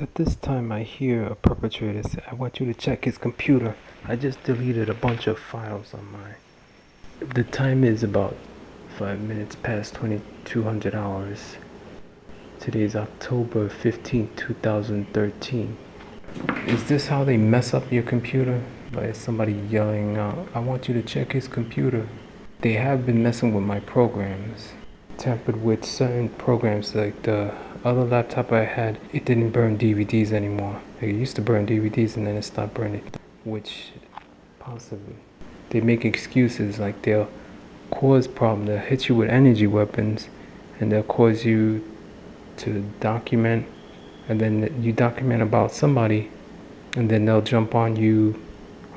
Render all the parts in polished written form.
At this time, I hear a perpetrator say, I want you to check his computer. I just deleted a bunch of files on mine. The time is about 5 minutes past 2200 hours. Today's October 15th, 2013. Is this how they mess up your computer? By somebody yelling out, I want you to check his computer. They have been messing with my programs. Tampered with certain programs, like the other laptop I had, it didn't burn DVDs anymore. Like, it used to burn DVDs and then it stopped burning, which possibly they make excuses, like they'll cause problem, they'll hit you with energy weapons, and they'll cause you to document, and then you document about somebody, and then they'll jump on you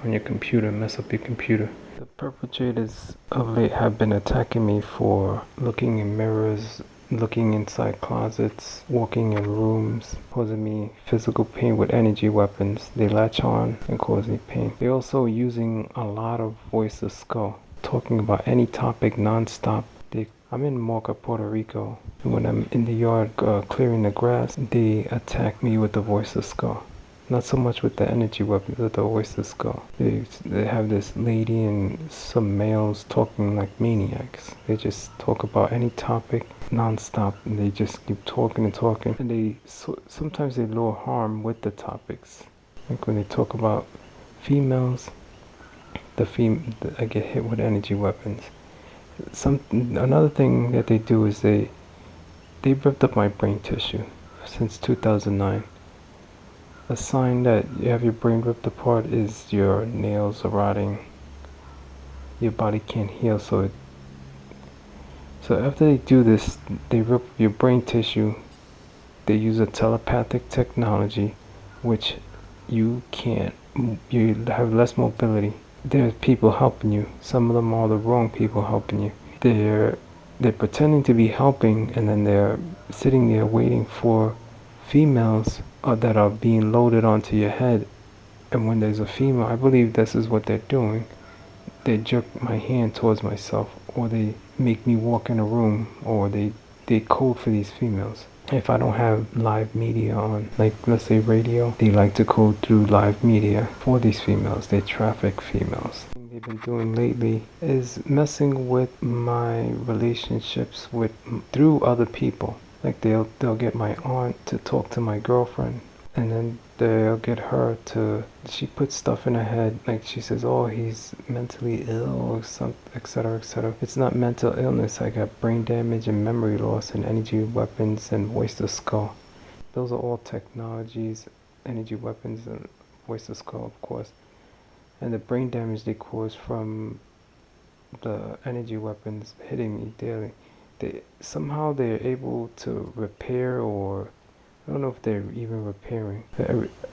on your computer, mess up your computer. The perpetrators of late have been attacking me for looking in mirrors, looking inside closets, walking in rooms, causing me physical pain with energy weapons. They latch on and cause me pain. They're also using a lot of voice of skull, talking about any topic non-stop. I'm in Mocha, Puerto Rico, and when I'm in the yard clearing the grass, they attack me with the voice of skull. Not so much with the energy weapons, but the voice of skull. They have this lady and some males talking like maniacs. They just talk about any topic non-stop, and they just keep talking and talking. And sometimes they lure harm with the topics. Like when they talk about females, I get hit with energy weapons. Another thing that they do is they ripped up my brain tissue since 2009. A sign that you have your brain ripped apart is your nails are rotting. Your body can't heal, so after they do this, they rip your brain tissue. They use a telepathic technology, which you have less mobility. There's people helping you. Some of them are the wrong people helping you. They're pretending to be helping, and then they're sitting there waiting for females that are being loaded onto your head. And when there's a female, I believe this is what they're doing. They jerk my hand towards myself, or they make me walk in a room, or they code for these females. If I don't have live media on, like let's say radio, they like to code through live media for these females. They traffic females. What they've been doing lately is messing with my relationships through other people. Like they'll get my aunt to talk to my girlfriend, and then they'll get her she puts stuff in her head, like she says, oh, he's mentally ill or something, etc., etc. It's not mental illness. I got brain damage and memory loss and energy weapons and voice of skull. Those are all technologies, energy weapons and voice of skull, of course. And the brain damage they cause from the energy weapons hitting me daily, somehow they're able to repair, or I don't know if they're even repairing.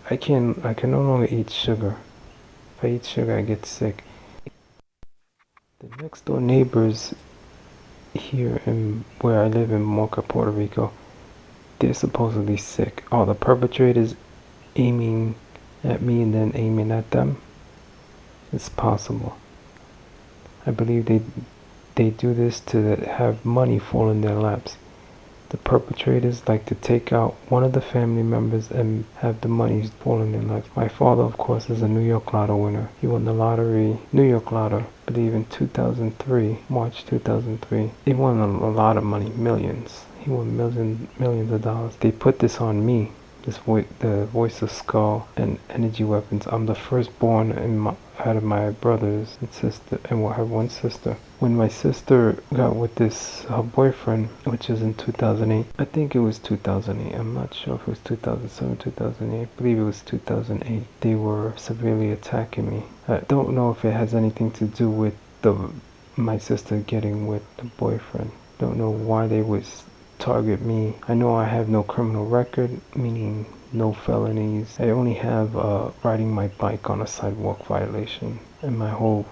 I can no longer eat sugar. If I eat sugar, I get sick. The next door neighbors here where I live in Mocha, Puerto Rico, they're supposedly sick. Are the perpetrators aiming at me and then aiming at them? It's possible. I believe they do this to have money fall in their laps. The perpetrators like to take out one of the family members and have the money fall in their laps. My father, of course, is a New York Lotto winner. He won the lottery, New York Lotto, I believe in 2003, March 2003. He won a lot of money, millions. He won millions of dollars. They put this on me. The voice of skull and energy weapons. I'm the firstborn out of my brothers and sister, and I have one sister. When my sister got with her boyfriend, which is in 2008, I think it was 2008. I'm not sure if it was 2007, 2008. I believe it was 2008. They were severely attacking me. I don't know if it has anything to do with my sister getting with the boyfriend. Don't know why they would target me. I know I have no criminal record, meaning no felonies. I only have riding my bike on a sidewalk violation in my whole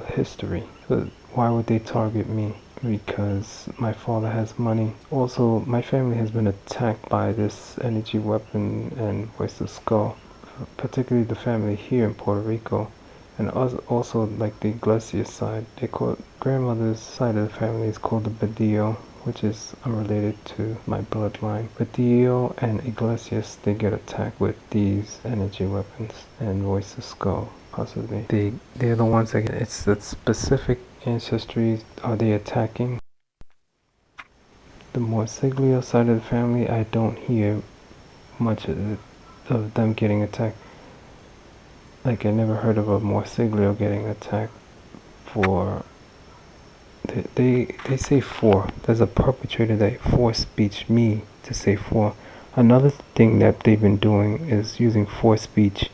history. So why would they target me? Because my father has money. Also, my family has been attacked by this energy weapon and voice of skull, particularly the family here in Puerto Rico. And also like the Iglesias side, grandmother's side of the family is called the Badillo, which is unrelated to my bloodline. But Dio and Iglesias, they get attacked with these energy weapons, and Voice of Skull, possibly. They're the ones that it's the specific ancestry are they attacking. The Morsiglio side of the family, I don't hear much of them getting attacked. Like, I never heard of a Morsiglio getting attacked for... They say 4. There's a perpetrator that force speech me to say 4. Another thing that they've been doing is using force speech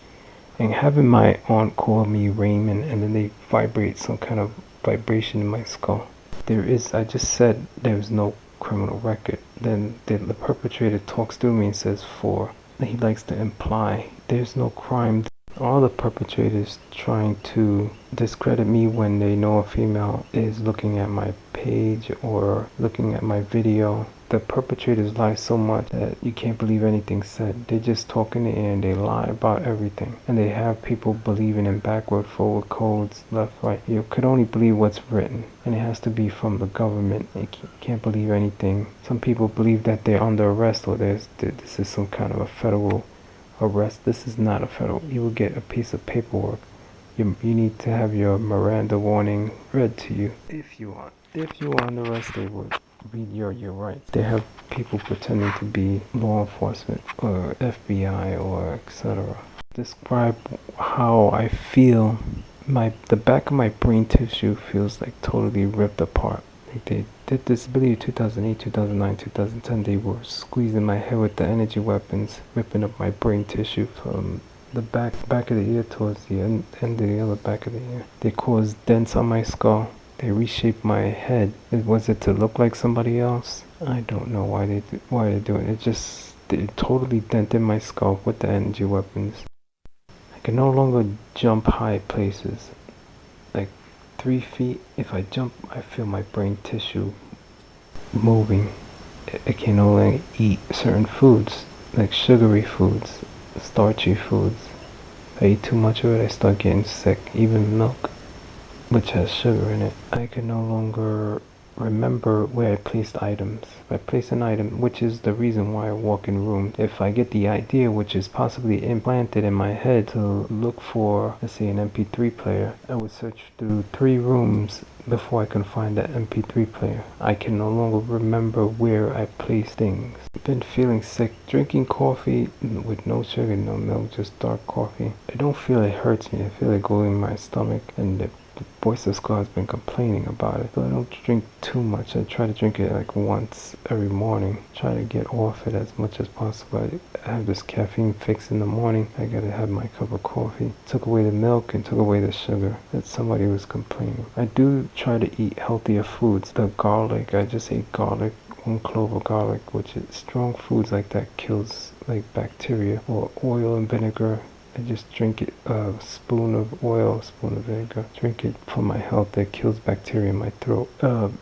and having my aunt call me Raymond, and then they vibrate some kind of vibration in my skull. I just said there's no criminal record. Then the perpetrator talks to me and says 4. He likes to imply there's no crime. All the perpetrators trying to discredit me when they know a female is looking at my page or looking at my video. The perpetrators lie so much that you can't believe anything said. They just talk in the air and they lie about everything. And they have people believing in backward, forward codes, left, right. You could only believe what's written. And it has to be from the government. You can't believe anything. Some people believe that they're under arrest or this is some kind of a federal arrest. This is not a federal. You will get a piece of paperwork. You need to have your Miranda warning read to you. If you are under arrest, they would read your rights. They have people pretending to be law enforcement or FBI or etc. Describe how I feel. The back of my brain tissue feels like totally ripped apart. Like they did this, I believe 2008, 2009, 2010, they were squeezing my head with the energy weapons, ripping up my brain tissue from the back of the ear towards the end of the other back of the ear. They caused dents on my skull. They reshaped my head. Was it to look like somebody else? I don't know why they do it. They totally dented my skull with the energy weapons. I can no longer jump high places. Like 3 feet, if I jump, I feel my brain tissue moving. I can only eat certain foods, like sugary foods, starchy foods. If I eat too much of it, I start getting sick. Even milk, which has sugar in it. I can no longer remember where I placed items. If I place an item, which is the reason why I walk in rooms, if I get the idea, which is possibly implanted in my head, to look for, let's say, an MP3 player, I would search through 3 rooms before I can find that MP3 player. I can no longer remember where I placed things. I've been feeling sick. Drinking coffee with no sugar, no milk, just dark coffee. I don't feel it hurts me. I feel it going in my stomach, and the Voice of Skull has been complaining about it. So I don't drink too much. I try to drink it like once every morning. Try to get off it as much as possible. I have this caffeine fix in the morning. I gotta have my cup of coffee. Took away the milk and took away the sugar. That somebody was complaining. I do try to eat healthier foods. The garlic, I just ate garlic. 1 clove of garlic, which is strong foods like that kills like bacteria. Or oil and vinegar. I just drink it, a spoon of oil, a spoon of vinegar. Drink it for my health. That kills bacteria in my throat.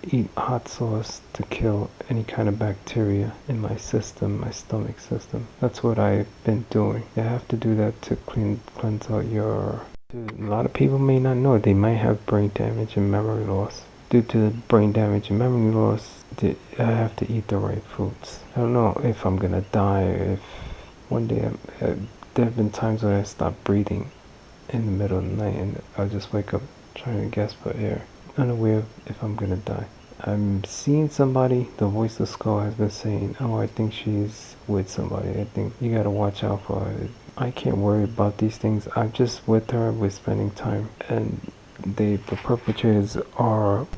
Eat hot sauce to kill any kind of bacteria in my system, my stomach system. That's what I've been doing. You have to do that to cleanse out your... A lot of people may not know. They might have brain damage and memory loss. Due to brain damage and memory loss, I have to eat the right foods. I don't know if I'm gonna die, if one day there have been times when I stopped breathing in the middle of the night and I'll just wake up trying to gasp for air, unaware if I'm gonna die. I'm seeing somebody. The Voice of Skull has been saying, oh, I think she's with somebody. I think you gotta watch out for her. I can't worry about these things. I'm just with her. We're spending time. And the perpetrators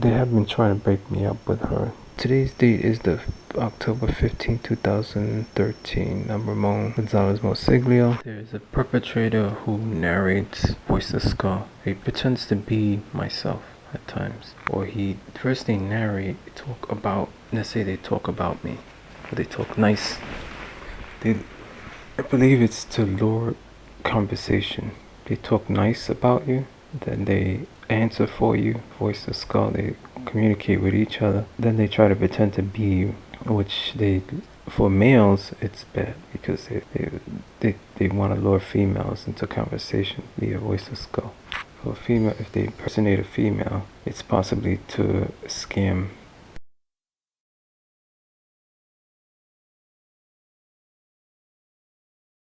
they have been trying to break me up with her. Today's date is the October 15, 2013. I'm Ramon Gonzalez Morsiglio. There's a perpetrator who narrates Voice of Skull. He pretends to be myself at times. Or first they narrate, talk about, let's say they talk about me. Or they talk nice. I believe it's to lure conversation. They talk nice about you, then they answer for you. Voice of Skull, they communicate with each other, then they try to pretend to be you, which for males it's bad because they want to lure females into conversation via Voice of Skull. For a female, if they impersonate a female, it's possibly to scam